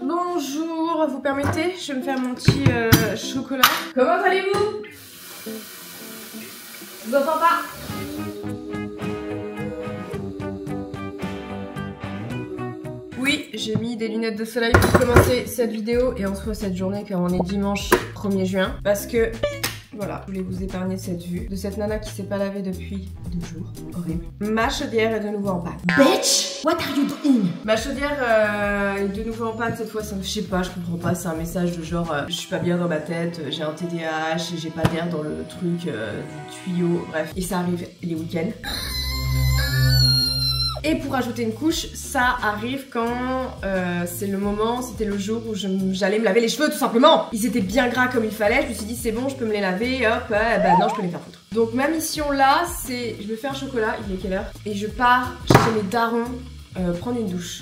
Bonjour, vous permettez? Je vais me faire mon petit chocolat. Comment allez-vous? Je vous entends pas. Oui, j'ai mis des lunettes de soleil pour commencer cette vidéo et en soi cette journée car on est dimanche 1er juin parce que voilà, je voulais vous épargner cette vue de cette nana qui s'est pas lavée depuis 2 jours. Horrible. Ma chaudière est de nouveau en panne. Bitch, what are you doing? Ma chaudière est de nouveau en panne cette fois. Je sais pas, je comprends pas. C'est un message de genre je suis pas bien dans ma tête, j'ai un TDAH, j'ai pas d'air dans le truc du tuyau. Bref, et ça arrive les week-ends. Et pour ajouter une couche, ça arrive quand c'est le moment, c'était le jour où j'allais me laver les cheveux tout simplement. Ils étaient bien gras comme il fallait, je me suis dit c'est bon, je peux me les laver, hop, bah non, je peux les faire foutre. Donc ma mission là, c'est, je me fais un chocolat, il est quelle heure? Et je pars chez mes darons prendre une douche.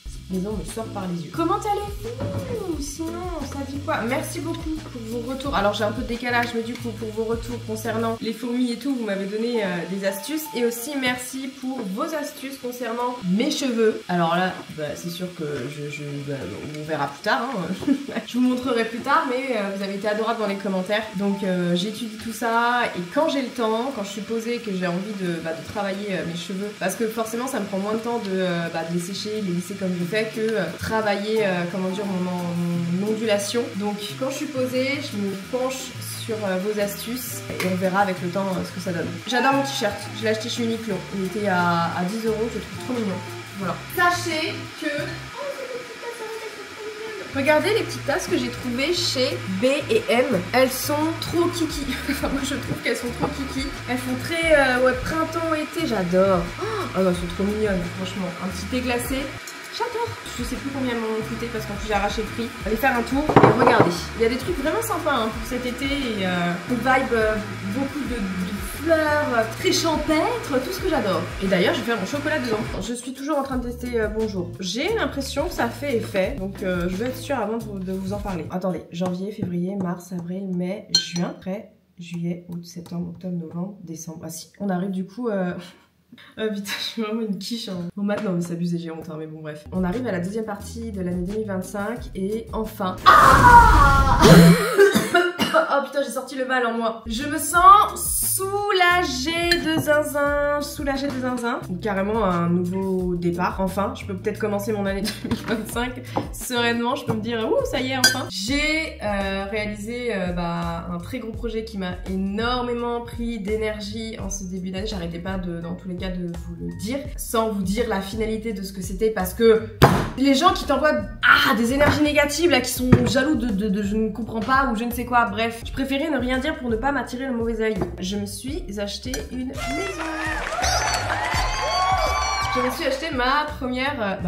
Cette maison me sort par les yeux. Comment allez-vous? Sinon, ça dit quoi? Merci beaucoup pour vos retours. Alors j'ai un peu de décalage, mais du coup pour vos retours concernant les fourmis et tout, vous m'avez donné des astuces. Et aussi merci pour vos astuces concernant mes cheveux. Alors là, bah, c'est sûr que on verra plus tard. Hein. Je vous montrerai plus tard, mais vous avez été adorables dans les commentaires. Donc j'étudie tout ça et quand j'ai le temps, quand je suis posée, que j'ai envie de travailler mes cheveux, parce que forcément ça me prend moins de temps de les sécher, les lisser comme je fais, que travailler comment dire mon ondulation. Donc quand je suis posée, je me penche sur vos astuces et on verra avec le temps ce que ça donne. J'adore mon t-shirt, je l'ai acheté chez Uniqlo, il était à 10 €, je le trouve trop mignon. Voilà. Sachez que regardez les petites tasses que j'ai trouvées chez B&M. Elles sont trop kiki. Enfin, moi je trouve qu'elles sont trop kiki. Elles font très printemps-été, j'adore. Oh non, elles sont trop mignonnes, franchement. Un petit thé glacé. J'adore. Je sais plus combien elles m'ont coûté parce qu'en plus j'ai arraché le prix. Allez faire un tour et regardez. Il y a des trucs vraiment sympas hein, pour cet été et une vibe beaucoup de fleurs, très champêtre, tout ce que j'adore. Et d'ailleurs je vais faire mon chocolat dedans. Je suis toujours en train de tester Bonjour. J'ai l'impression que ça fait effet, donc je vais être sûre avant de vous en parler. Attendez, janvier, février, mars, avril, mai, juin, après juillet, août, septembre, octobre, novembre, décembre. Ah si, on arrive du coup... Ah putain, je suis vraiment une quiche hein. Bon maintenant, mais c'est abusé, j'ai honte hein, mais bon bref. On arrive à la deuxième partie de l'année 2025 et enfin... Ah oh putain, j'ai sorti le mal en moi. Je me sens soulagée de zinzin, Donc, carrément un nouveau départ. Enfin, je peux peut-être commencer mon année 2025 sereinement. Je peux me dire, ouh, ça y est, enfin. J'ai réalisé un très gros projet qui m'a énormément pris d'énergie en ce début d'année. J'arrêtais pas dans tous les cas de vous le dire, sans vous dire la finalité de ce que c'était, parce que les gens qui t'envoient des énergies négatives là, qui sont jaloux de je ne comprends pas ou je ne sais quoi, bref, je préférais ne rien dire pour ne pas m'attirer le mauvais œil. Je me suis acheté une maison. Je me suis acheté ma première...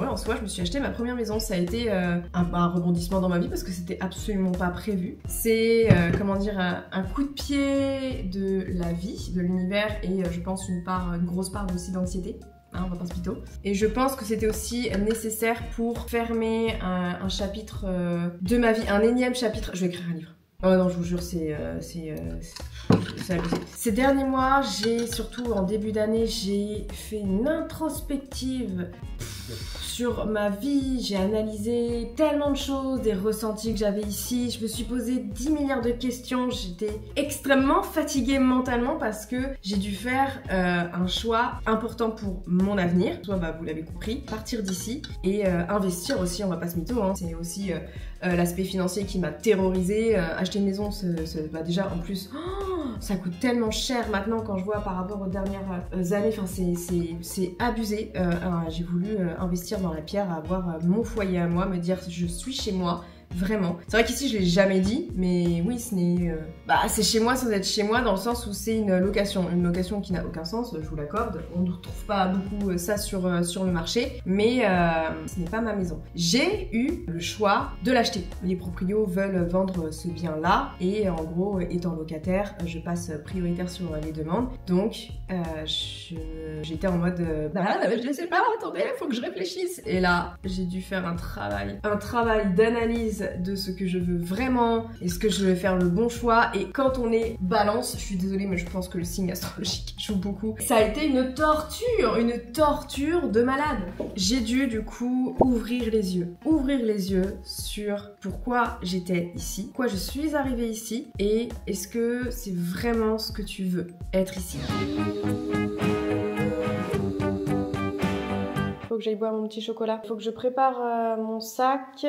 en soi, je me suis acheté ma première maison. Ça a été un rebondissement dans ma vie parce que c'était absolument pas prévu. C'est, un coup de pied de la vie, de l'univers et je pense une grosse part aussi d'anxiété. Hein, on va pas se pito. Et je pense que c'était aussi nécessaire pour fermer un chapitre de ma vie, un énième chapitre. Je vais écrire un livre. Oh non, je vous jure, c'est abusé. Ces derniers mois, surtout en début d'année, j'ai fait une introspective sur ma vie. J'ai analysé tellement de choses, des ressentis que j'avais ici. Je me suis posé 10 milliards de questions. J'étais extrêmement fatiguée mentalement parce que j'ai dû faire un choix important pour mon avenir. Soit, vous l'avez compris, partir d'ici et investir aussi, on va pas se mytho. Hein. C'est aussi l'aspect financier qui m'a terrorisée. Acheter une maison, déjà en plus, ça coûte tellement cher maintenant quand je vois par rapport aux dernières années. Enfin, c'est abusé. J'ai voulu investir dans la pierre, avoir mon foyer à moi, me dire je suis chez moi. Vraiment. C'est vrai qu'ici je l'ai jamais dit, mais oui, ce n'est... c'est chez moi sans être chez moi dans le sens où c'est une location. Une location qui n'a aucun sens, je vous l'accorde. On ne retrouve pas beaucoup ça sur le marché, mais ce n'est pas ma maison. J'ai eu le choix de l'acheter. Les proprios veulent vendre ce bien-là et en gros, étant locataire, je passe prioritaire sur les demandes. Donc, j'étais en mode... je sais pas, attendez, il faut que je réfléchisse. Et là, j'ai dû faire un travail d'analyse prise de ce que je veux vraiment, est-ce que je vais faire le bon choix. Et quand on est balance, je suis désolée mais je pense que le signe astrologique joue beaucoup, ça a été une torture de malade. J'ai dû du coup ouvrir les yeux sur pourquoi j'étais ici, pourquoi je suis arrivée ici et est-ce que c'est vraiment ce que tu veux, être ici. Faut que j'aille boire mon petit chocolat. Faut que je prépare mon sac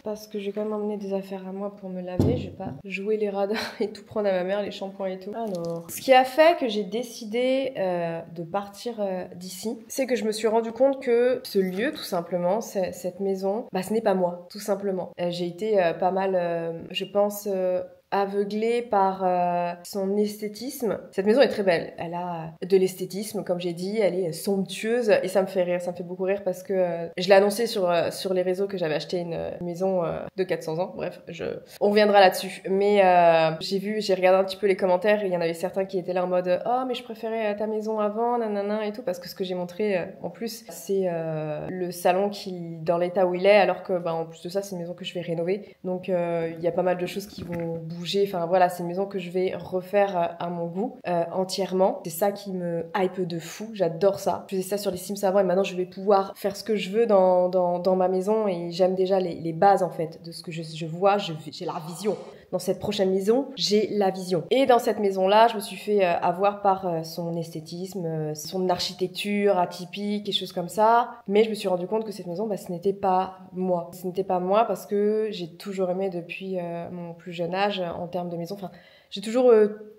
parce que j'ai quand même emmené des affaires à moi pour me laver. Je vais pas jouer les radars et tout prendre à ma mère, les shampoings et tout. Alors, ce qui a fait que j'ai décidé de partir d'ici, c'est que je me suis rendu compte que ce lieu, tout simplement, cette maison, bah ce n'est pas moi, tout simplement. J'ai été pas mal, je pense... aveuglée par son esthétisme. Cette maison est très belle. Elle a de l'esthétisme, comme j'ai dit. Elle est somptueuse et ça me fait rire. Ça me fait beaucoup rire parce que je l'ai annoncé sur les réseaux que j'avais acheté une maison de 400 ans. Bref, on reviendra là-dessus. Mais j'ai regardé un petit peu les commentaires et il y en avait certains qui étaient là en mode « Oh, mais je préférais ta maison avant, nanana et tout. » Parce que ce que j'ai montré, en plus, c'est le salon qui, dans l'état où il est, alors que, en plus de ça, c'est une maison que je vais rénover. Donc, il y a pas mal de choses qui vont bouger. Enfin voilà, c'est une maison que je vais refaire à mon goût entièrement. C'est ça qui me hype de fou, j'adore ça. Je faisais ça sur les Sims avant et maintenant je vais pouvoir faire ce que je veux dans ma maison et j'aime déjà les bases en fait de ce que je vois, j'ai la vision. Dans cette prochaine maison, j'ai la vision. Et dans cette maison-là, je me suis fait avoir par son esthétisme, son architecture atypique et choses comme ça. Mais je me suis rendu compte que cette maison, ce n'était pas moi. Ce n'était pas moi parce que j'ai toujours aimé depuis mon plus jeune âge en termes de maison. Enfin, j'ai toujours...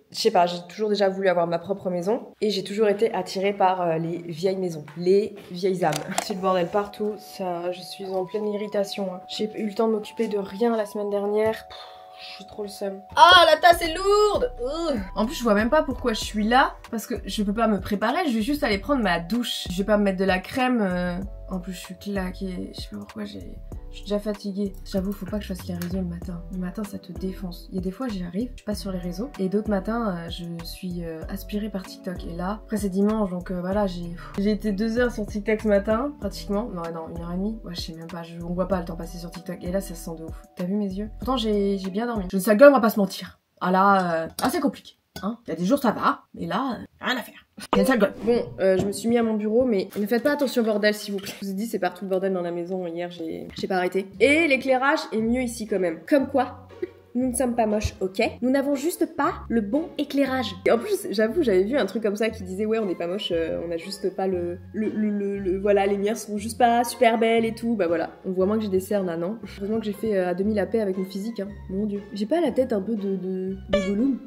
j'ai toujours déjà voulu avoir ma propre maison et j'ai toujours été attirée par les vieilles maisons, les vieilles âmes. C'est le bordel partout, ça, je suis en pleine irritation. Hein. J'ai eu le temps de m'occuper de rien la semaine dernière. J'ai trop le seum. Ah, la tasse est lourde. En plus, je vois même pas pourquoi je suis là. Parce que je peux pas me préparer, je vais juste aller prendre ma douche. Je vais pas me mettre de la crème. En plus, je suis claquée. Je sais pas pourquoi je suis déjà fatiguée. J'avoue, faut pas que je fasse les réseaux le matin. Le matin, ça te défonce. Il y a des fois, j'y arrive, je passe sur les réseaux. Et d'autres matins, je suis aspirée par TikTok. Et là, après c'est dimanche, donc voilà, j'ai été 2 heures sur TikTok ce matin, pratiquement. Non, 1h30. Ouais, je sais même pas, on voit pas le temps passer sur TikTok. Et là, ça se sent de ouf. T'as vu mes yeux? Pourtant, j'ai bien dormi. Je ne sais pas, on va pas se mentir. Ah là, c'est compliqué. Hein, il y a des jours ça va, mais là, rien à faire. Bon, je me suis mis à mon bureau, mais ne faites pas attention au bordel s'il vous plaît. Je vous ai dit, c'est partout le bordel dans la maison. Hier, j'ai pas arrêté. Et l'éclairage est mieux ici quand même. Comme quoi, nous ne sommes pas moches, ok? Nous n'avons juste pas le bon éclairage. Et en plus, j'avoue, j'avais vu un truc comme ça qui disait ouais, on n'est pas moche, on a juste pas voilà, les lumières sont juste pas super belles et tout. Bah voilà, on voit moins que j'ai des cernes là, non? Heureusement que j'ai fait à demi la paix avec mon physique, hein. Mon dieu. J'ai pas la tête un peu de Gollum.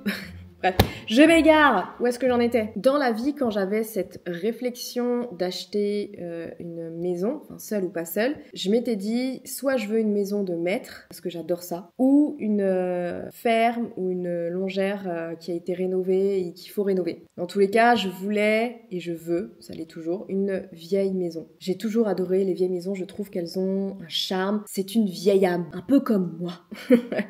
Bref, je m'égare. Où est-ce que j'en étais? Dans la vie, quand j'avais cette réflexion d'acheter une maison, enfin seule ou pas seule, je m'étais dit, soit je veux une maison de maître, parce que j'adore ça, ou une ferme ou une longère qui a été rénovée et qu'il faut rénover. Dans tous les cas, je voulais, et je veux, ça l'est toujours, une vieille maison. J'ai toujours adoré les vieilles maisons, je trouve qu'elles ont un charme. C'est une vieille âme, un peu comme moi.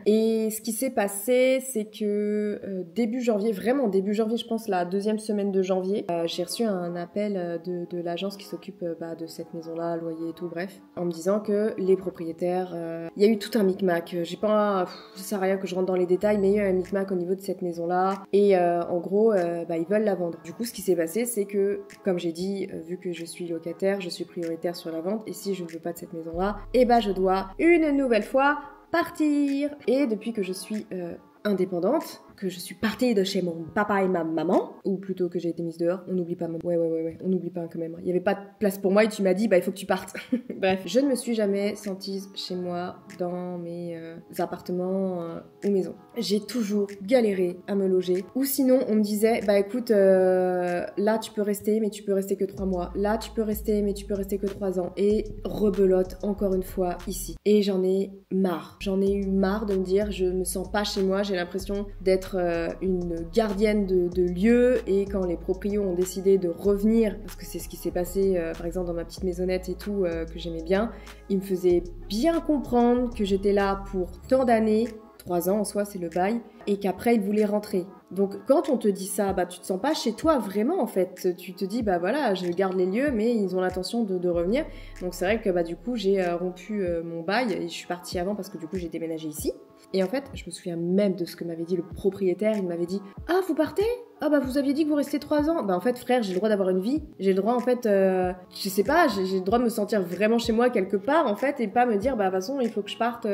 Et ce qui s'est passé, c'est que début janvier, vraiment début janvier, je pense la 2e semaine de janvier, j'ai reçu un appel de l'agence qui s'occupe de cette maison-là, loyer et tout, bref, en me disant que les propriétaires, il y a eu tout un micmac. J'ai pas, ça sert à rien que je rentre dans les détails, mais il y a eu un micmac au niveau de cette maison-là, et en gros, ils veulent la vendre. Du coup, ce qui s'est passé, c'est que, comme j'ai dit, vu que je suis locataire, je suis prioritaire sur la vente, et si je ne veux pas de cette maison-là, je dois une nouvelle fois partir. Et depuis que je suis indépendante, que je suis partie de chez mon papa et ma maman, ou plutôt que j'ai été mise dehors, on n'oublie pas maman. Ouais, on n'oublie pas quand même. Il n'y avait pas de place pour moi et tu m'as dit, il faut que tu partes. Bref, je ne me suis jamais sentie chez moi dans mes appartements ou maisons. J'ai toujours galéré à me loger. Ou sinon, on me disait, écoute, là tu peux rester, mais tu peux rester que 3 mois. Là tu peux rester, mais tu peux rester que 3 ans. Et rebelote encore une fois ici. Et j'en ai marre. J'en ai eu marre de me dire, je me sens pas chez moi, j'ai l'impression d'être une gardienne de lieu, et quand les proprios ont décidé de revenir, parce que c'est ce qui s'est passé par exemple dans ma petite maisonnette et tout, que j'aimais bien, ils me faisaient bien comprendre que j'étais là pour tant d'années, 3 ans en soi c'est le bail, et qu'après il voulait rentrer. Donc quand on te dit ça, bah tu te sens pas chez toi vraiment en fait. Tu te dis bah voilà, je garde les lieux mais ils ont l'intention de revenir. Donc c'est vrai que bah du coup j'ai rompu mon bail et je suis partie avant parce que du coup j'ai déménagé ici. Et en fait, je me souviens même de ce que m'avait dit le propriétaire. Il m'avait dit « Ah, vous partez ? Ah bah vous aviez dit que vous restiez 3 ans. » Bah en fait, frère, j'ai le droit d'avoir une vie. J'ai le droit, en fait, je sais pas, j'ai le droit de me sentir vraiment chez moi quelque part, en fait, et pas me dire « Bah de toute façon, il faut que je parte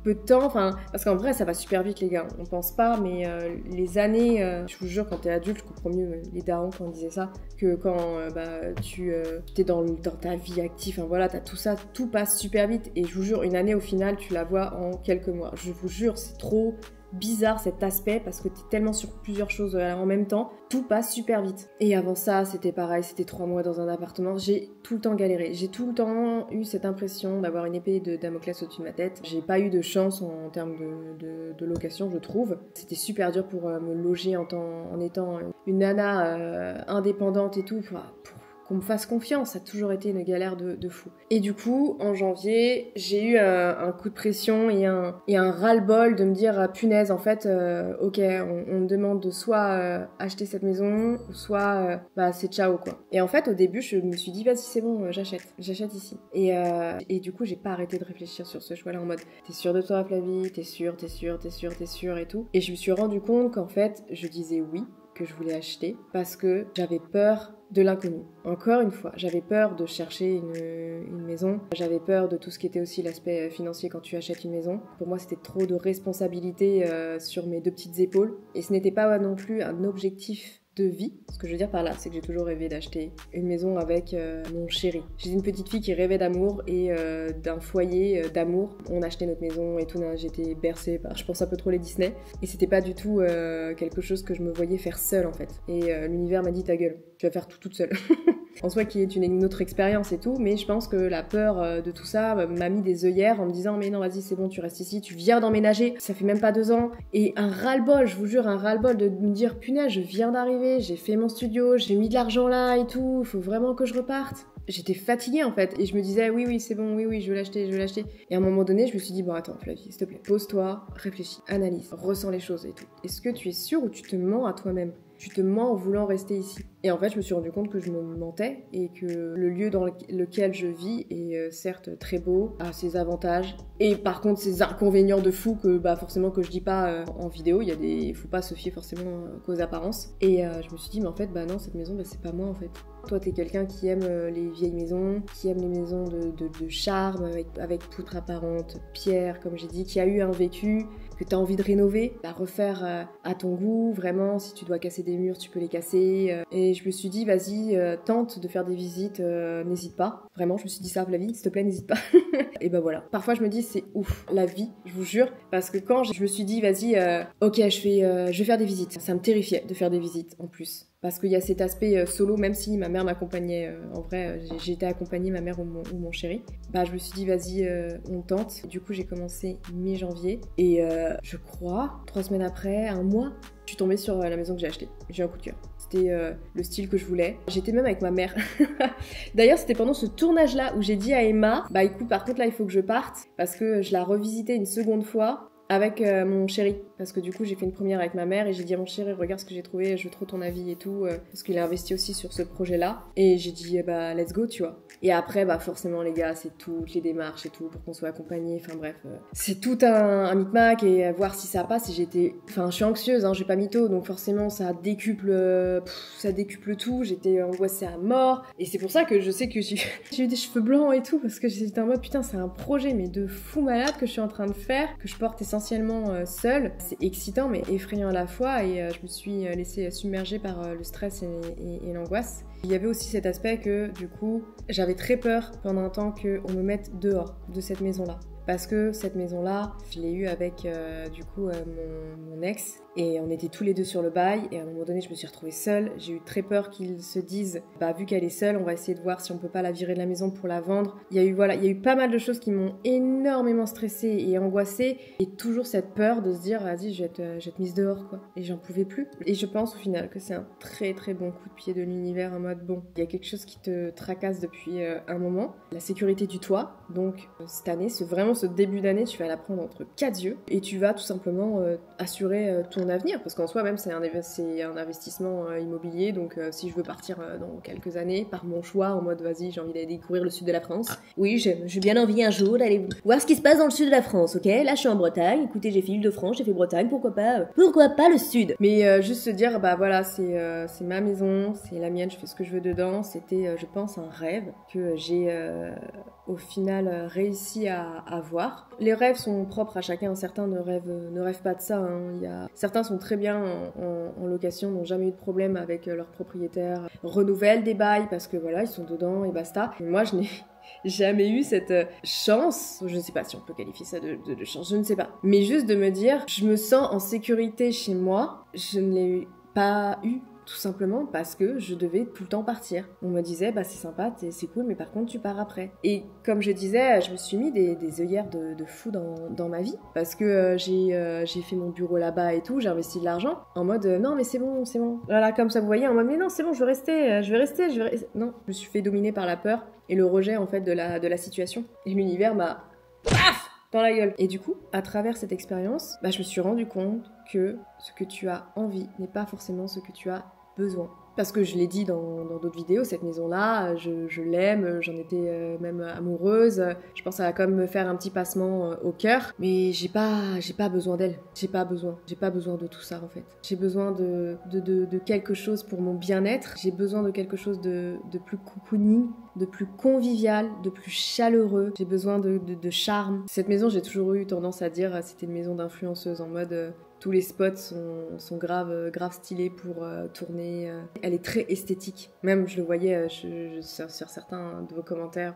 peu de temps. » Enfin, parce qu'en vrai, ça va super vite, les gars. On pense pas, mais les années, je vous jure, quand t'es adulte, je comprends mieux les darons quand on disait ça, que quand tu t'es dans ta vie active, enfin voilà, t'as tout ça, tout passe super vite. Et je vous jure, une année, au final, tu la vois en quelques mois. Je vous jure, c'est trop bizarre cet aspect parce que t'es tellement sur plusieurs choses en même temps, tout passe super vite. Et avant ça, c'était pareil, c'était 3 mois dans un appartement, j'ai tout le temps galéré, j'ai tout le temps eu cette impression d'avoir une épée de Damoclès au-dessus de ma tête. J'ai pas eu de chance en termes de location, je trouve. C'était super dur pour me loger en étant une nana indépendante et tout, pour qu'on me fasse confiance, ça a toujours été une galère de fou. Et du coup, en janvier, j'ai eu un coup de pression et un ras-le-bol de me dire punaise, en fait, ok, on me demande de soit acheter cette maison, ou soit c'est ciao quoi. Et en fait, au début, je me suis dit vas-y, c'est bon, j'achète ici. Et du coup, j'ai pas arrêté de réfléchir sur ce choix-là en mode t'es sûre de toi, Flavie, t'es sûre et tout. Et je me suis rendu compte qu'en fait, je disais oui, que je voulais acheter parce que j'avais peur de l'inconnu. Encore une fois, j'avais peur de chercher une maison, j'avais peur de tout ce qui était aussi l'aspect financier quand tu achètes une maison. Pour moi, c'était trop de responsabilités sur mes 2 petites épaules et ce n'était pas non plus un objectif de vie. Ce que je veux dire par là, c'est que j'ai toujours rêvé d'acheter une maison avec mon chéri. J'étais une petite fille qui rêvait d'amour et d'un foyer d'amour. On achetait notre maison et tout, j'étais bercée par, je pense, un peu trop les Disney. Et c'était pas du tout quelque chose que je me voyais faire seule en fait. Et l'univers m'a dit ta gueule, tu vas faire tout toute seule. En soi qui est une autre expérience et tout, mais je pense que la peur de tout ça m'a mis des œillères en me disant mais non vas-y c'est bon, tu restes ici, tu viens d'emménager, ça fait même pas 2 ans, et un ras-le-bol, je vous jure, un ras-le-bol de me dire punaise, je viens d'arriver, j'ai fait mon studio, j'ai mis de l'argent là et tout, faut vraiment que je reparte. J'étais fatiguée en fait, et je me disais oui c'est bon, oui je vais l'acheter. Et à un moment donné je me suis dit bon attends Flavie, s'il te plaît, pose-toi, réfléchis, analyse, ressens les choses et tout. Est-ce que tu es sûre ou tu te mens à toi-même ? Tu te mens en voulant rester ici. Et en fait, je me suis rendu compte que je me mentais et que le lieu dans lequel je vis est certes très beau, a ses avantages et par contre ses inconvénients de fou que forcément que je dis pas en vidéo. Il faut pas se fier forcément qu'aux apparences. Et je me suis dit mais en fait non, cette maison c'est pas moi en fait. Toi t'es quelqu'un qui aime les vieilles maisons, qui aime les maisons de charme avec poutres apparentes, pierre comme j'ai dit, qui a eu un vécu, que t'as envie de rénover, à refaire à ton goût, vraiment, si tu dois casser des murs, tu peux les casser. Et je me suis dit, vas-y, tente de faire des visites, n'hésite pas. Vraiment, je me suis dit ça, Flavie, s'il te plaît, n'hésite pas. Et voilà. Parfois, je me dis, c'est ouf, la vie, je vous jure, parce que quand je me suis dit, vas-y, ok, je vais faire des visites. Ça me terrifiait de faire des visites, en plus. Parce qu'il y a cet aspect solo, même si ma mère m'accompagnait, en vrai, j'ai été accompagnée, ma mère ou mon chéri. Je me suis dit, vas-y, on tente. Du coup, j'ai commencé mi-janvier. Et je crois, 3 semaines après, 1 mois, je suis tombée sur la maison que j'ai achetée. J'ai eu un coup de cœur. C'était le style que je voulais. J'étais même avec ma mère. D'ailleurs, c'était pendant ce tournage-là où j'ai dit à Emma, écoute, par contre, là, il faut que je parte. Parce que je la revisitais une seconde fois. Avec mon chéri, parce que du coup j'ai fait une première avec ma mère et j'ai dit à mon chéri regarde ce que j'ai trouvé, je veux trop ton avis et tout, parce qu'il a investi aussi sur ce projet-là, et j'ai dit let's go, tu vois. Et après forcément les gars, c'est toutes les démarches et tout pour qu'on soit accompagnés, enfin bref, c'est tout un micmac et voir si ça passe. Et je suis anxieuse, j'ai pas mytho, donc forcément ça décuple tout, j'étais angoissée à mort, et c'est pour ça que je sais que j'ai eu des cheveux blancs et tout, parce que j'étais en mode putain c'est un projet mais de fou malade que je suis en train de faire, que je porte essentiellement seule. C'est excitant mais effrayant à la fois, et je me suis laissée submerger par le stress et l'angoisse. Il y avait aussi cet aspect que du coup j'avais très peur pendant un temps qu'on me mette dehors de cette maison-là. Parce que cette maison-là, je l'ai eue avec du coup mon ex, et on était tous les deux sur le bail, et à un moment donné je me suis retrouvée seule. J'ai eu très peur qu'ils se disent vu qu'elle est seule, on va essayer de voir si on peut pas la virer de la maison pour la vendre. Il y a eu pas mal de choses qui m'ont énormément stressée et angoissée, et toujours cette peur de se dire vas-y je vais être mise dehors quoi, et j'en pouvais plus. Et je pense au final que c'est un très très bon coup de pied de l'univers en mode mode bon, il y a quelque chose qui te tracasse depuis un moment. La sécurité du toit, donc cette année, vraiment ce début d'année, tu vas la prendre entre 4 yeux et tu vas tout simplement assurer ton avenir, parce qu'en soi même c'est un investissement immobilier, donc si je veux partir dans quelques années par mon choix, en mode vas-y j'ai envie d'aller découvrir le sud de la France. Oui, j'ai bien envie un jour d'aller voir ce qui se passe dans le sud de la France, ok? Là je suis en Bretagne, écoutez j'ai fait Île-de-France, j'ai fait Bretagne, pourquoi pas le sud? Mais juste se dire bah voilà c'est ma maison, c'est la mienne, je fais ce que je veux dedans, c'était je pense un rêve que j'ai au final réussi à avoir. Les rêves sont propres à chacun, certains ne rêvent pas de ça, hein. Certains sont très bien en location, n'ont jamais eu de problème avec leur propriétaire, renouvellent des bails parce que voilà, ils sont dedans et basta. Et moi je n'ai jamais eu cette chance, je ne sais pas si on peut qualifier ça de chance, je ne sais pas, mais juste de me dire, je me sens en sécurité chez moi, je ne l'ai pas eu tout simplement parce que je devais tout le temps partir. On me disait, bah c'est sympa, c'est cool, mais par contre tu pars après. Et comme je disais, je me suis mis des œillères de fou dans ma vie, parce que j'ai fait mon bureau là-bas et tout, j'ai investi de l'argent, en mode, non mais c'est bon. Voilà, comme ça vous voyez, en mode, mais non c'est bon, je vais rester. Non, je me suis fait dominer par la peur et le rejet en fait de la situation. Et l'univers m'a... Paf dans la gueule. Et du coup, à travers cette expérience, bah, je me suis rendu compte que ce que tu as envie n'est pas forcément ce que tu as besoin. Parce que je l'ai dit dans d'autres vidéos, cette maison-là, je l'aime, j'en étais même amoureuse. Je pense que ça va quand même me faire un petit passement au cœur. Mais j'ai pas besoin d'elle. J'ai pas besoin de tout ça en fait. J'ai besoin de quelque chose pour mon bien-être. J'ai besoin de quelque chose de plus cocooning, de plus convivial, de plus chaleureux. J'ai besoin de charme. Cette maison, j'ai toujours eu tendance à dire, c'était une maison d'influenceuse en mode... tous les spots sont grave stylés pour tourner. Elle est très esthétique. Même, je le voyais sur certains de vos commentaires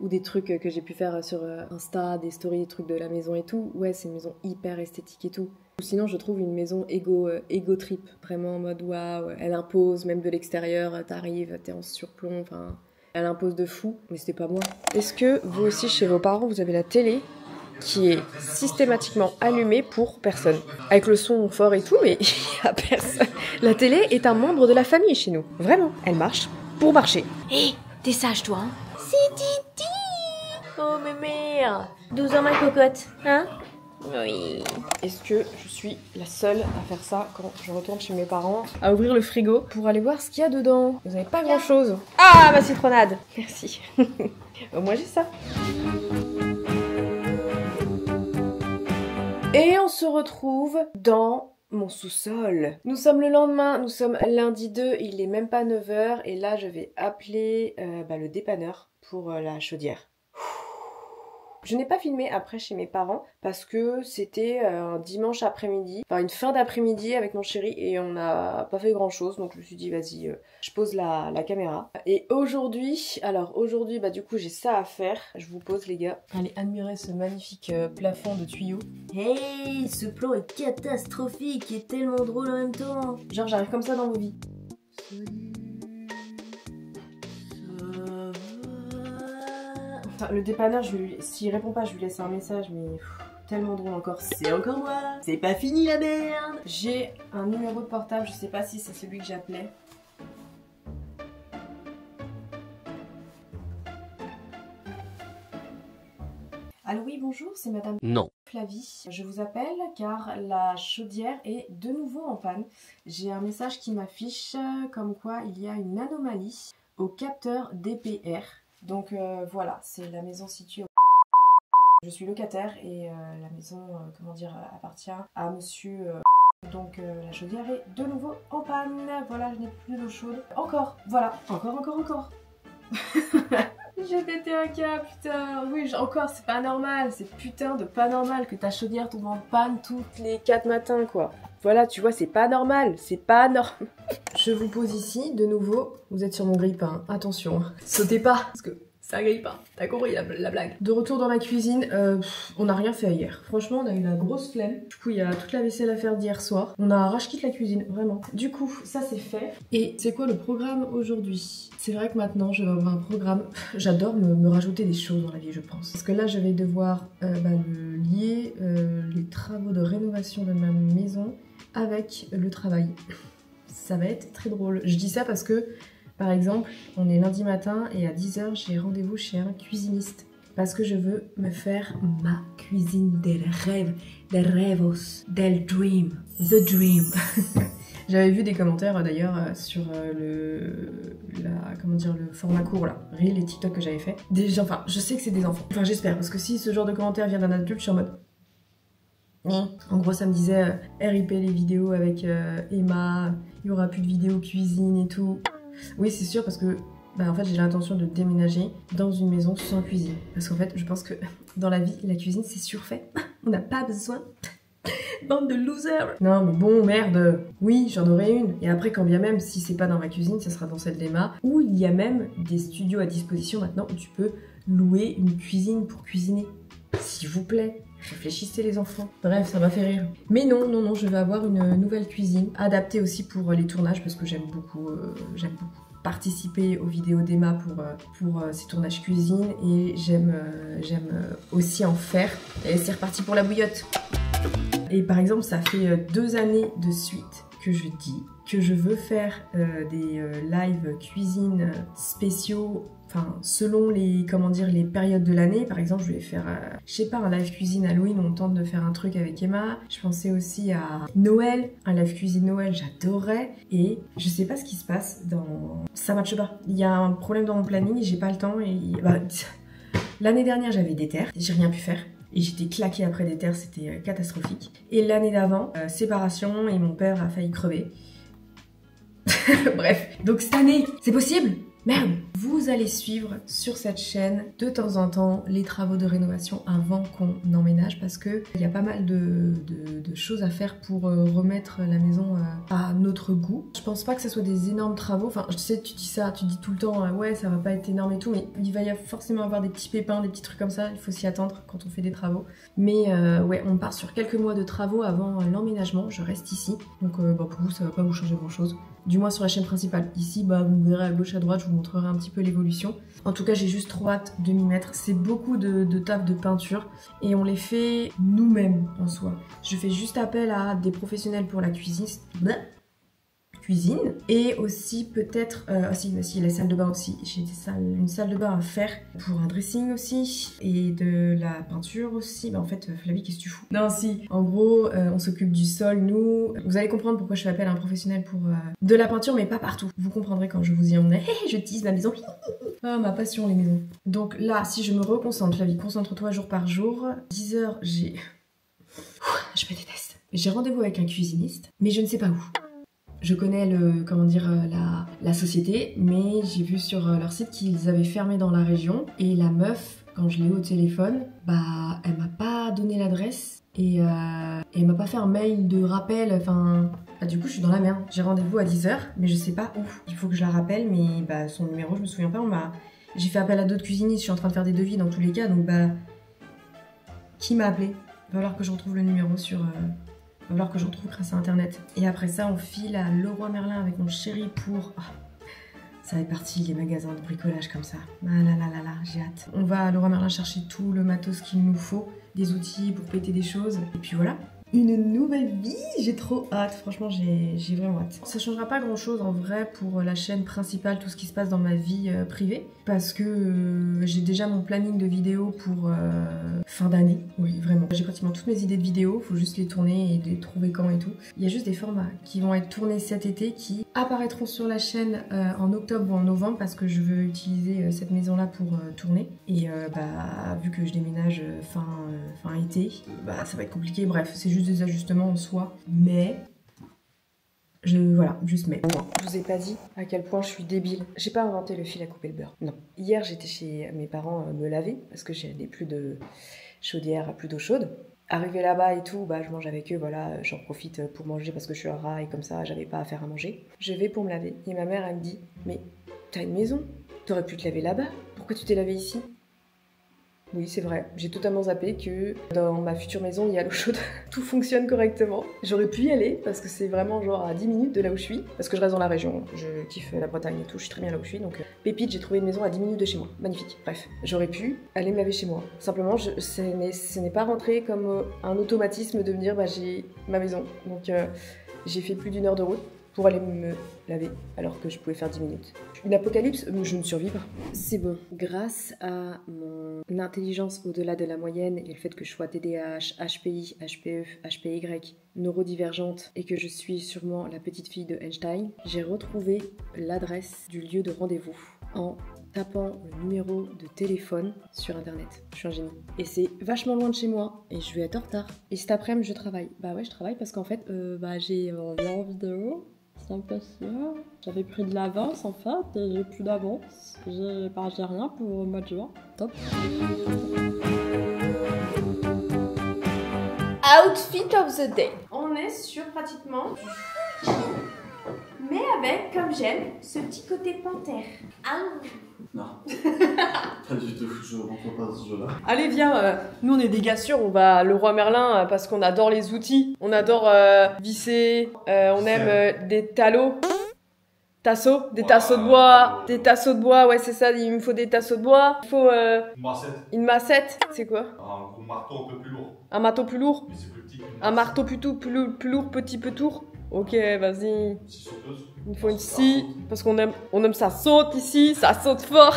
ou des trucs que j'ai pu faire sur Insta, des stories, des trucs de la maison et tout. Ouais, c'est une maison hyper esthétique et tout. Ou sinon, je trouve une maison ego trip. Vraiment en mode, waouh, elle impose, même de l'extérieur, t'arrives, t'es en surplomb, enfin... Elle impose de fou, mais c'était pas moi. Est-ce que vous aussi, chez vos parents, vous avez la télé qui est systématiquement allumée pour personne, avec le son fort et tout, mais il y a personne. La télé est un membre de la famille chez nous. Vraiment, elle marche pour marcher. Hé, t'es sage toi, hein? C'est Titi! Oh mémère! 12 ans ma cocotte, hein? Oui. Est-ce que je suis la seule à faire ça quand je retourne chez mes parents, à ouvrir le frigo pour aller voir ce qu'il y a dedans? Vous n'avez pas grand chose. Ah, ma citronnade! Merci. Moi j'ai ça. Et on se retrouve dans mon sous-sol. Nous sommes le lendemain, nous sommes lundi 2, il est même pas 9h et là je vais appeler le dépanneur pour la chaudière. Je n'ai pas filmé après chez mes parents parce que c'était un dimanche après-midi, enfin une fin d'après-midi avec mon chéri et on n'a pas fait grand chose, donc je me suis dit vas-y je pose la caméra. Et aujourd'hui, bah du coup j'ai ça à faire, je vous pose les gars. Allez admirer ce magnifique plafond de tuyaux. Hey, ce plan est catastrophique et tellement drôle en même temps. Genre j'arrive comme ça dans vos vies. Enfin, le dépanneur, s'il répond pas, je lui laisse un message, mais tellement drôle encore. C'est encore moi, c'est pas fini la merde. J'ai un numéro de portable, je sais pas si c'est celui que j'appelais. Allô, oui, bonjour, c'est madame Flavie. Je vous appelle car la chaudière est de nouveau en panne. J'ai un message qui m'affiche comme quoi il y a une anomalie au capteur DPR. Donc voilà, c'est la maison située au... Je suis locataire et la maison, appartient à monsieur... Donc la chaudière est de nouveau en panne. Voilà, je n'ai plus d'eau chaude. Encore, voilà, encore. J'ai pété un câble, putain. Oui, encore, c'est pas normal. C'est putain de pas normal que ta chaudière tombe en panne toutes les 4 matins, quoi. Voilà, tu vois, c'est pas normal. C'est pas normal. Je vous pose ici, de nouveau. Vous êtes sur mon grille-pain, attention. Sautez pas, parce que ça grille pas. T'as compris la blague. De retour dans ma cuisine, on n'a rien fait hier. Franchement, on a eu la grosse flemme. Du coup, il y a toute la vaisselle à faire d'hier soir. On a arraché la cuisine, vraiment. Du coup, ça c'est fait. Et c'est quoi le programme aujourd'hui? C'est vrai que maintenant, je vais avoir un programme. J'adore me rajouter des choses dans la vie, je pense. Parce que là, je vais devoir lier les travaux de rénovation de ma maison avec le travail. Ça va être très drôle. Je dis ça parce que Par exemple, on est lundi matin et à 10h, j'ai rendez-vous chez un cuisiniste. Parce que je veux me faire ma cuisine des rêves, des rêvos, del dream, the dream. J'avais vu des commentaires d'ailleurs sur le format court là, Reel et TikTok que j'avais fait. Enfin, je sais que c'est des enfants. Enfin, j'espère, parce que si ce genre de commentaire vient d'un adulte, je suis en mode... En gros, ça me disait RIP les vidéos avec Emma, il y aura plus de vidéos cuisine et tout. Oui, c'est sûr, parce que en fait, j'ai l'intention de déménager dans une maison sans cuisine. Parce qu'en fait, je pense que dans la vie, la cuisine, c'est surfait. On n'a pas besoin. Bande de losers. Non, mais bon, merde. Oui, j'en aurai une. Et après, quand bien même, si c'est pas dans ma cuisine, ça sera dans celle d'Emma. Où il y a même des studios à disposition maintenant où tu peux louer une cuisine pour cuisiner. S'il vous plaît. Réfléchissez les enfants. Bref, ça m'a fait rire. Mais non, je vais avoir une nouvelle cuisine. Adaptée aussi pour les tournages parce que j'aime beaucoup participer aux vidéos d'Emma pour ses tournages cuisine et j'aime aussi en faire. Et c'est reparti pour la bouillotte. Et par exemple, ça fait 2 années de suite que je dis que je veux faire des live cuisine spéciaux, enfin selon les périodes de l'année. Par exemple, je voulais faire je sais pas, un live cuisine Halloween, on tente de faire un truc avec Emma. Je pensais aussi à Noël, un live cuisine Noël, j'adorais. Et je sais pas ce qui se passe ça matche pas. Il y a un problème dans mon planning, j'ai pas le temps et l'année dernière j'avais des terres, j'ai rien pu faire. Et j'étais claquée après des terres, c'était catastrophique. Et l'année d'avant, séparation et mon père a failli crever. Bref, donc cette année, c'est possible? Merde! Vous allez suivre sur cette chaîne de temps en temps les travaux de rénovation avant qu'on emménage parce que il y a pas mal de choses à faire pour remettre la maison à notre goût. Je pense pas que ce soit des énormes travaux, enfin je sais, tu dis tout le temps ouais ça va pas être énorme et tout, mais il va y avoir forcément avoir des petits pépins, des petits trucs comme ça, il faut s'y attendre quand on fait des travaux. Mais ouais, on part sur quelques mois de travaux avant l'emménagement, je reste ici, donc pour vous ça va pas vous changer grand chose. Du moins sur la chaîne principale. Ici, vous verrez à gauche à droite, je vous montrerai un petit peu l'évolution. En tout cas, j'ai juste trop hâte de m'y mettre. C'est beaucoup de taf de peinture et on les fait nous-mêmes en soi. Je fais juste appel à des professionnels pour la cuisine et aussi peut-être si la salle de bain aussi, j'ai une salle de bain à faire pour un dressing aussi et de la peinture aussi. En fait Flavie, qu'est-ce que tu fous? Non, si, en gros on s'occupe du sol, nous. Vous allez comprendre pourquoi je fais appel à un professionnel pour de la peinture, mais pas partout. Vous comprendrez quand je vous y emmène. Je tease ma maison. Ah, ma passion, les maisons. Donc là, si je me reconcentre, Flavie, concentre-toi jour par jour. 10h, je me déteste. J'ai rendez-vous avec un cuisiniste, mais je ne sais pas où. Je connais la société, mais j'ai vu sur leur site qu'ils avaient fermé dans la région. Et la meuf, quand je l'ai eu au téléphone, elle m'a pas donné l'adresse et elle m'a pas fait un mail de rappel. Enfin, du coup, je suis dans la merde. J'ai rendez-vous à 10h, mais je sais pas où. Il faut que je la rappelle, mais son numéro, je me souviens pas. J'ai fait appel à d'autres cuisinistes, je suis en train de faire des devis dans tous les cas, donc qui m'a appelé? Il va falloir que je retrouve le numéro sur... Il va falloir que je retrouve grâce à internet. Et après ça, on file à Leroy Merlin avec mon chéri pour... ça va être parti, les magasins de bricolage comme ça. Ah là là là là, j'ai hâte. On va à Leroy Merlin chercher tout le matos qu'il nous faut, des outils pour péter des choses. Et puis voilà. Une nouvelle vie, j'ai trop hâte, franchement j'ai vraiment hâte. Ça changera pas grand chose en vrai pour la chaîne principale, tout ce qui se passe dans ma vie privée, parce que j'ai déjà mon planning de vidéos pour fin d'année, oui vraiment. J'ai pratiquement toutes mes idées de vidéos, faut juste les tourner et les trouver quand et tout. Il y a juste des formats qui vont être tournés cet été qui apparaîtront sur la chaîne en octobre ou en novembre parce que je veux utiliser cette maison là pour tourner. Et vu que je déménage fin été, ça va être compliqué, bref c'est juste des ajustements en soi, mais voilà, juste mais. Je vous ai pas dit à quel point je suis débile. J'ai pas inventé le fil à couper le beurre, non. Hier j'étais chez mes parents me laver parce que j'ai plus de chaudière, plus d'eau chaude. Arrivé là-bas et tout, je mange avec eux, voilà, j'en profite pour manger parce que je suis un rat et comme ça j'avais pas à faire à manger. Je vais pour me laver et ma mère elle me dit mais t'as une maison, t'aurais pu te laver là-bas, pourquoi tu t'es lavé ici? Oui, c'est vrai, j'ai totalement zappé que dans ma future maison, il y a l'eau chaude. Tout fonctionne correctement. J'aurais pu y aller parce que c'est vraiment genre à 10 minutes de là où je suis. Parce que je reste dans la région, je kiffe la Bretagne et tout, je suis très bien là où je suis. Donc pépite, j'ai trouvé une maison à 10 minutes de chez moi. Magnifique. Bref, j'aurais pu aller me laver chez moi. Simplement, ce n'est pas rentré comme un automatisme de me dire j'ai ma maison. Donc j'ai fait plus d'1 heure de route. pour aller me laver alors que je pouvais faire 10 minutes. Une apocalypse, je ne survis pas. C'est bon. Grâce à mon intelligence au-delà de la moyenne et le fait que je sois TDAH, HPI, HPE, HPY, neurodivergente et que je suis sûrement la petite fille de Einstein, j'ai retrouvé l'adresse du lieu de rendez-vous en tapant le numéro de téléphone sur internet. Je suis un génie. Et c'est vachement loin de chez moi et je vais être en retard. Et cet après-midi, je travaille. Bah ouais, je travaille parce qu'en fait, j'ai en vidéo. C'est un peu sûr. J'avais pris de l'avance en fait et j'ai plus d'avance. J'ai rien pour le mois de juin. Top. Outfit of the day. On est sur pratiquement... Mais avec, comme j'aime, ce petit côté panthère. Ah. Non. Pas du tout, je rentre pas dans ce jeu-là. Allez, viens, nous on est des gars sûrs, on va à Leroy Merlin parce qu'on adore les outils. On adore visser, on aime des talos. Tasseaux, des tasseaux de bois, des tasseaux de bois, ouais c'est ça, il me faut des tasseaux de bois. Il faut une massette, c'est quoi? Un gros marteau un peu plus lourd. Un marteau plus lourd? Mais c'est plus petit. Un marteau plus lourd, petit peu tour. Ok, vas-y. Scie sauteuse. Il me faut une scie, parce qu'on aime ça saute ici, ça saute fort.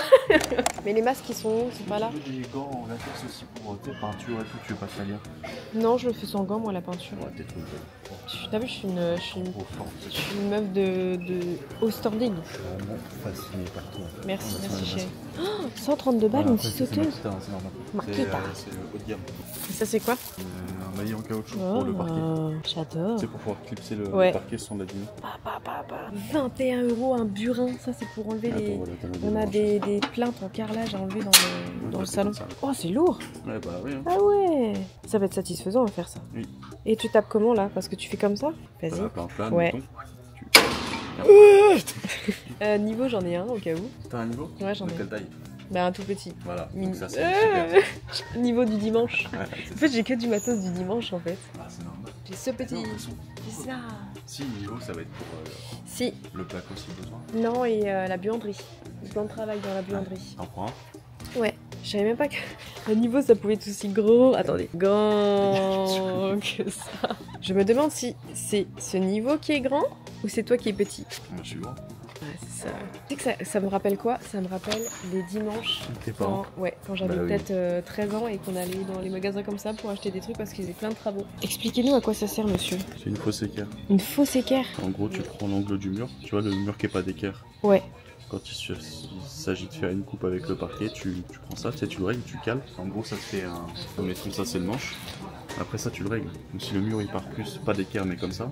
Mais les masques ils sont où? C'est pas là? J'ai des gants en latex aussi pour tes peintures et tout, tu veux pas te salir? Non, je le fais sans gants moi la peinture. Ouais, t'es trop T'as vu, je suis une meuf de haut standing. Je suis vraiment fasciné par toi. Merci chérie. Oh, 132 balles, une scie sauteuse. C'est normal. Marqueta. C'est le haut de gamme. Et ça c'est quoi? Un maillet en caoutchouc pour le parquet. J'adore. C'est pour pouvoir clipser le parquet sans l'abîmer. 21 € un burin, ça c'est pour enlever les... Voilà, On a des plaintes en carrelage à enlever dans le salon. Oh c'est lourd. Ouais bah oui. Hein. Ah ouais. Ça va être satisfaisant à faire ça. Oui. Et tu tapes comment là? Parce que tu fais comme ça? Vas-y. Voilà, plan, Ouais. Tu... Niveau j'en ai un au cas où. T'as un niveau? Ouais j'en ai De quelle taille? Bah un tout petit. Voilà, Min- donc ça c'est super. Niveau du dimanche. Ouais, En fait j'ai que du matos du dimanche en fait. Ah, c'est normal. J'ai ce petit... Non, de toute façon, C'est ça. si niveau ça va être pour Si. le plaque aussi besoin. Non et la buanderie. Le plan de travail dans la buanderie. T'en prends un? Ouais. Je savais même pas que le niveau ça pouvait être aussi gros. Attendez. Grand que ça. Je me demande si c'est ce niveau qui est grand ou c'est toi qui es petit. Moi je suis grand. Ouais, c'est ça. Tu sais que ça me rappelle quoi? Ça me rappelle les dimanches. Tes parents? Quand j'avais Bah oui. peut-être 13 ans et qu'on allait dans les magasins comme ça pour acheter des trucs parce qu'ils faisaient plein de travaux. Expliquez-nous à quoi ça sert, monsieur. C'est une fausse équerre. Une fausse équerre? En gros, tu prends l'angle du mur, tu vois le mur qui est pas d'équerre. Ouais. Quand il s'agit de faire une coupe avec le parquet, tu prends ça, tu sais, tu le règles, tu cales. En gros, ça te fait un. Mettons ça, c'est le manche. Après ça, tu le règles. Donc si le mur il part plus, pas d'équerre mais comme ça,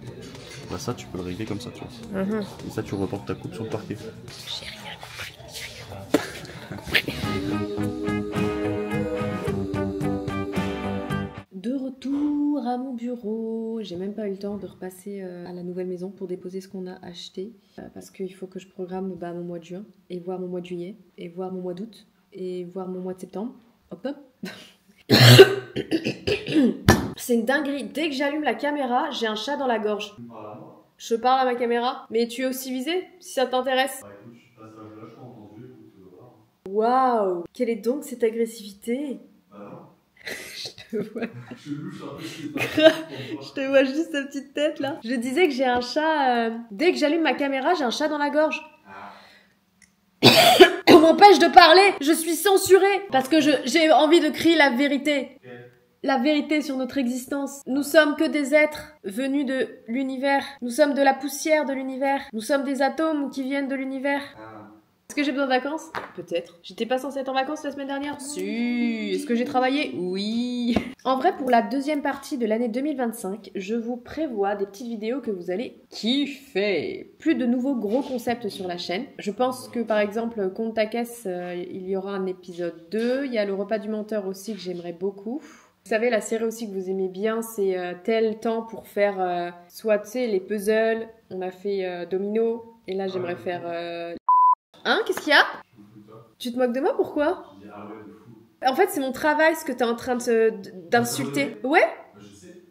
bah ça, tu peux le régler comme ça, tu vois. Et ça, tu reportes ta coupe sur le parquet. J'ai rien compris. De retour à mon bureau, j'ai même pas eu le temps de repasser à la nouvelle maison pour déposer ce qu'on a acheté parce qu'il faut que je programme mon mois de juin et voir mon mois de juillet et voir mon mois d'août et voir mon mois de septembre. Hop hop. C'est une dinguerie, dès que j'allume la caméra, j'ai un chat dans la gorge. Je parle à ma caméra, mais tu es aussi visé si ça t'intéresse. Waouh, quelle est donc cette agressivité? Je te vois juste sa petite tête là. Je disais que j'ai un chat. Dès que j'allume ma caméra, j'ai un chat dans la gorge. On m'empêche de parler. Je suis censurée parce que j'ai envie de crier la vérité. La vérité sur notre existence. Nous sommes que des êtres venus de l'univers. Nous sommes de la poussière de l'univers. Nous sommes des atomes qui viennent de l'univers. Est-ce que j'ai besoin de vacances? Peut-être. J'étais pas censée être en vacances la semaine dernière? Si. Est-ce que j'ai travaillé? Oui. En vrai, pour la deuxième partie de l'année 2025, je vous prévois des petites vidéos que vous allez kiffer. Plus de nouveaux gros concepts sur la chaîne. Je pense que par exemple, Compte ta caisse, il y aura un épisode 2. Il y a le repas du menteur aussi que j'aimerais beaucoup. Vous savez, la série aussi que vous aimez bien, c'est tel temps pour faire soit, tu sais, les puzzles. On a fait domino. Et là, j'aimerais faire... Hein? Qu'est-ce qu'il y a? Tu te moques de moi? Pourquoi? En fait, c'est mon travail, ce que t'es en train d'insulter. Ouais?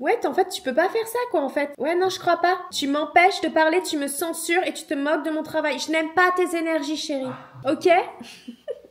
Ouais, en fait, tu peux pas faire ça, quoi, en fait. Ouais, non, je crois pas. Tu m'empêches de parler, tu me censures et tu te moques de mon travail. Je n'aime pas tes énergies, chérie. Ok?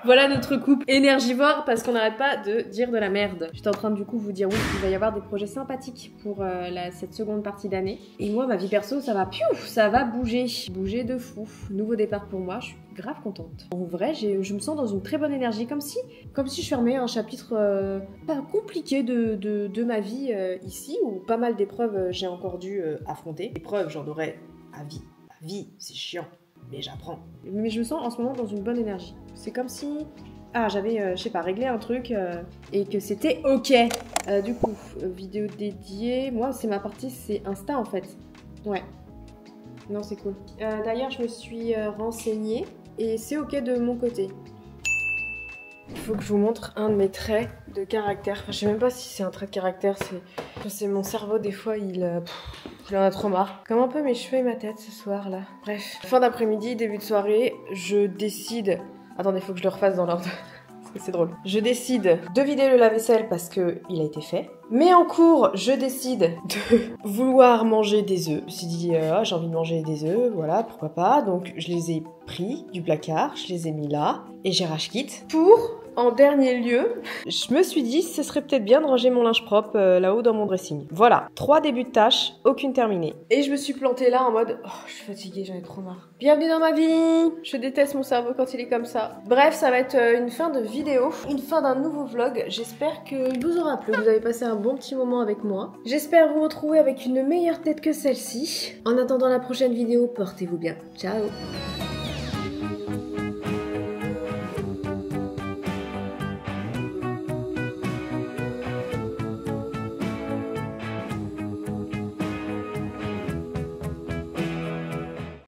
Voilà notre couple énergivore parce qu'on n'arrête pas de dire de la merde. J'étais en train de du coup vous dire oui, il va y avoir des projets sympathiques pour cette seconde partie d'année. Et moi, ma vie perso, ça va ça va bouger. Bouger de fou. Nouveau départ pour moi, je suis grave contente. En vrai, je me sens dans une très bonne énergie, comme si je fermais un chapitre pas compliqué de ma vie ici, où pas mal d'épreuves j'ai encore dû affronter. Épreuves, j'en aurai à vie. À vie, c'est chiant. Mais j'apprends. Mais je me sens en ce moment dans une bonne énergie. C'est comme si... Ah, j'avais, je sais pas, réglé un truc et que c'était ok. Du coup, vidéo dédiée. Moi, c'est ma partie, c'est Insta en fait. Ouais. Non, c'est cool. D'ailleurs, je me suis renseignée et c'est ok de mon côté. Il faut que je vous montre un de mes traits de caractère. Enfin, je sais même pas si c'est un trait de caractère, c'est mon cerveau, des fois, il en a trop marre. Comme un peu mes cheveux et ma tête ce soir, là. Bref. Fin d'après-midi, début de soirée, je décide... Attendez, faut que je le refasse dans l'ordre. Parce que c'est drôle. Je décide de vider le lave-vaisselle parce que il a été fait. Mais en cours, je décide de vouloir manger des œufs. Je me suis dit, j'ai envie de manger des œufs, voilà, pourquoi pas. Donc, je les ai pris du placard, je les ai mis là, et j'ai rage quitte. Pour, en dernier lieu, je me suis dit, ce serait peut-être bien de ranger mon linge propre là-haut dans mon dressing. Voilà, 3 débuts de tâches, aucune terminée. Et je me suis plantée là en mode, oh, je suis fatiguée, j'en ai trop marre. Bienvenue dans ma vie. Je déteste mon cerveau quand il est comme ça. Bref, ça va être une fin de vidéo, une fin d'un nouveau vlog. J'espère qu'il vous aura plu. Vous avez passé un bon petit moment avec moi. J'espère vous retrouver avec une meilleure tête que celle-ci. En attendant la prochaine vidéo, portez-vous bien. Ciao.